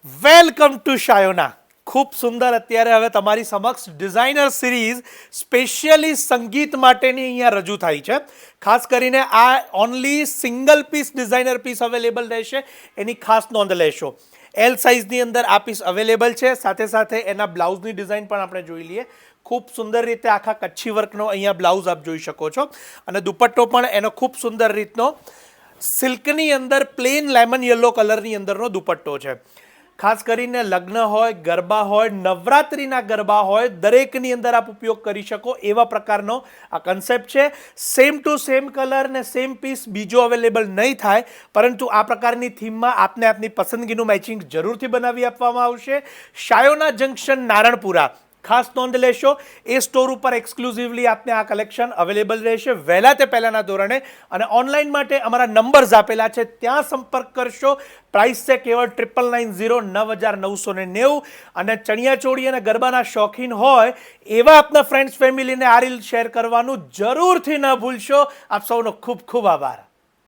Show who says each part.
Speaker 1: Welcome to Shayona. ખૂબ સુંદર અત્યારે હવે તમારી સમક્ષ ડિઝાઇનર સિરીઝ સ્પેશિયલી સંગીત માટેની અહીંયા રજૂ થઈ છે. ખાસ કરીને આ only single piece designer piece available રહેશે, એની ખાસ નોંધ લેશો. એલ સાઇઝની અંદર આ પીસ અવેલેબલ છે. સાથે સાથે એના બ્લાઉઝની ડિઝાઇન પણ આપણે જોઈ લઈએ. ખૂબ સુંદર રીતે આખા કચ્છી વર્કનો અહીંયા બ્લાઉઝ આપ જોઈ શકો છો, અને દુપટ્ટો પણ એનો ખૂબ સુંદર રીતનો સિલ્કની અંદર પ્લેન લેમન યલો કલરની અંદરનો દુપટ્ટો છે. ખાસ કરીને લગ્ન હોય, ગરબા હોય, નવરાત્રિના ગરબા હોય, દરેકની અંદર આપ ઉપયોગ કરી શકો એવા પ્રકારનો આ કન્સેપ્ટ છે. સેમ ટુ સેમ કલર ને સેમ પીસ બીજો અવેલેબલ નહીં થાય, પરંતુ આ પ્રકારની થીમમાં આપને આપની પસંદગીનું મેચિંગ જરૂરથી બનાવી આપવામાં આવશે. શાયોના જંકશન, નારણપુરા. ખાસ નોંધ લેશો, એ સ્ટોર ઉપર એક્સક્લુઝિવલી આપને આ કલેક્શન અવેલેબલ રહેશે વહેલા તે પહેલાંના ધોરણે. અને ઓનલાઈન માટે અમારા નંબર્સ આપેલા છે, ત્યાં સંપર્ક કરશો. પ્રાઇસ છે કેવળ 9990, 9990. અને ચણિયાચોળી અને ગરબાના શોખીન હોય એવા આપના ફ્રેન્ડ્સ ફેમિલીને આ રીલ શેર કરવાનું જરૂરથી ન ભૂલશો. આપ સૌનો ખૂબ ખૂબ આભાર.